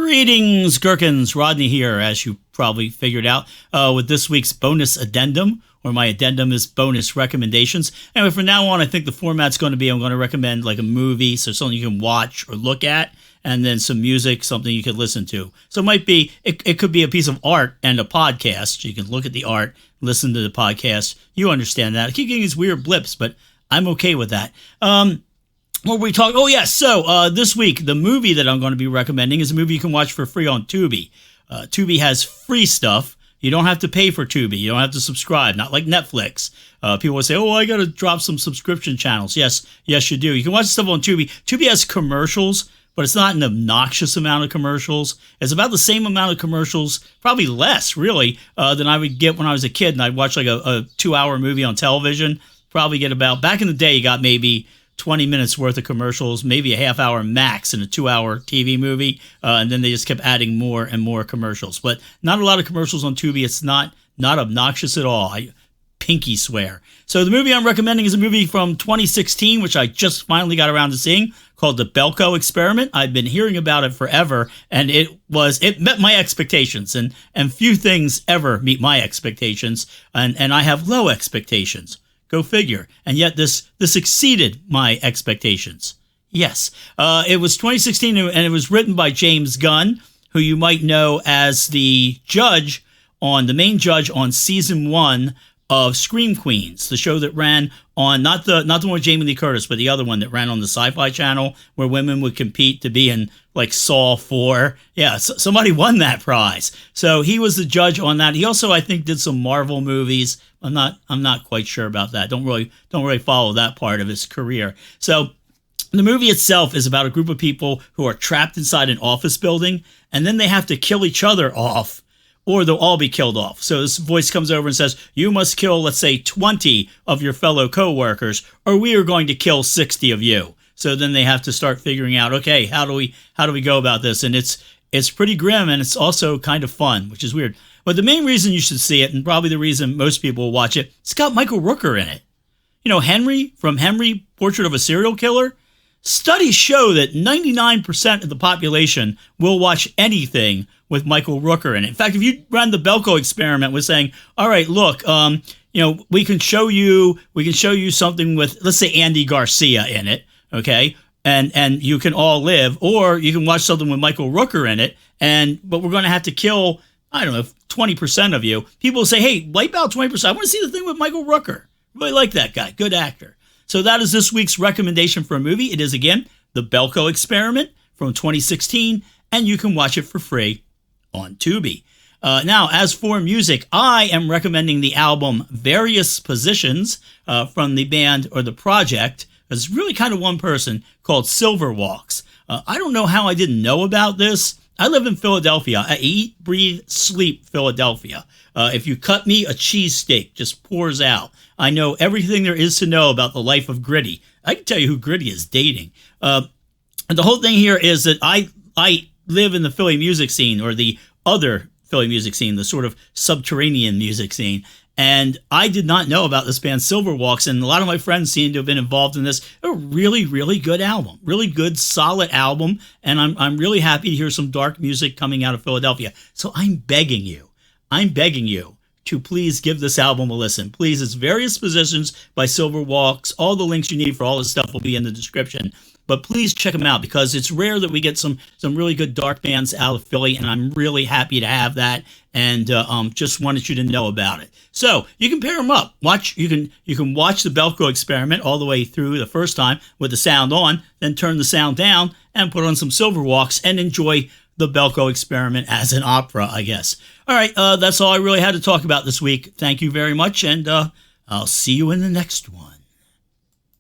Greetings, Gherkins. Rodney here, as you probably figured out, with this week's bonus addendum, or my addendum is bonus recommendations. Anyway, from now on, I think the format's going to be, I'm going to recommend like a movie, so something you can watch or look at, and then some music, something you could listen to. So it might be, it could be a piece of art and a podcast. You can look at the art, listen to the podcast. You understand that. I keep getting these weird blips, but I'm okay with that. What were we talking? Oh, yes. So this week, the movie that I'm going to be recommending is a movie you can watch for free on Tubi. Tubi has free stuff. You don't have to pay for Tubi. You don't have to subscribe, not like Netflix. People will say, oh, I got to drop some subscription channels. Yes, you do. You can watch stuff on Tubi. Tubi has commercials, but it's not an obnoxious amount of commercials. It's about the same amount of commercials, probably less, really, than I would get when I was a kid and I'd watch like a 2-hour movie on television. Probably get about, back in the day, you got maybe 20 minutes worth of commercials, maybe a half hour max in a 2-hour TV movie, and then they just kept adding more and more commercials. But not a lot of commercials on Tubi. It's not obnoxious at all. I pinky swear. So the movie I'm recommending is a movie from 2016, which I just finally got around to seeing, called The Belko Experiment. I've been hearing about it forever, and it met my expectations, and few things ever meet my expectations, and I have low expectations. Go figure. And yet this exceeded my expectations. Yes. It was 2016, and it was written by James Gunn, who you might know as the main judge on season 1 of Scream Queens, the show that ran on, not the one with Jamie Lee Curtis, but the other one that ran on the Sci-Fi Channel, where women would compete to be in like Saw 4. Yeah, somebody won that prize. So he was the judge on that. He also, I think, did some Marvel movies. I'm not quite sure about that. Don't really follow that part of his career. So the movie itself is about a group of people who are trapped inside an office building, and then they have to kill each other off, or they'll all be killed off. So this voice comes over and says, you must kill, let's say, 20 of your fellow coworkers, or we are going to kill 60 of you. So then they have to start figuring out, okay, how do we go about this? And it's pretty grim, and it's also kind of fun, which is weird. But the main reason you should see it, and probably the reason most people will watch it, it's got Michael Rooker in it. You know, Henry from Henry, Portrait of a Serial Killer? Studies show that 99% of the population will watch anything with Michael Rooker in it. In fact, if you ran the Belko experiment with saying, all right, look, we can show you something with, let's say, Andy Garcia in it, okay? And you can all live, or you can watch something with Michael Rooker in it, but we're going to have to kill, I don't know, 20% of you. People will say, hey, wipe out 20%. I want to see the thing with Michael Rooker. Really like that guy. Good actor. So that is this week's recommendation for a movie. It is, again, The Belko Experiment from 2016, and you can watch it for free on Tubi. Now, as for music, I am recommending the album Various Positions from the band or the project. It's really kind of one person called Silverwalks. I don't know how I didn't know about this. I live in Philadelphia. I eat, breathe, sleep Philadelphia. If you cut me, a cheesesteak just pours out. I know everything there is to know about the life of Gritty. I can tell you who Gritty is dating. And the whole thing here is that I live in the Philly music scene, or the other Philly music scene, the sort of subterranean music scene. And I did not know about this band Silverwalks, and a lot of my friends seem to have been involved in this. A really, really good album. Really good, solid album, and I'm really happy to hear some dark music coming out of Philadelphia. So I'm begging you to please give this album a listen. Please, it's Various Positions by Silverwalks. All the links you need for all this stuff will be in the description. But please check them out, because it's rare that we get some really good dark bands out of Philly, and I'm really happy to have that, and just wanted you to know about it. So you can pair them up. You can watch the Belko Experiment all the way through the first time with the sound on, then turn the sound down and put on some Silverwalks and enjoy the Belko Experiment as an opera, I guess. All right, that's all I really had to talk about this week. Thank you very much, and I'll see you in the next one.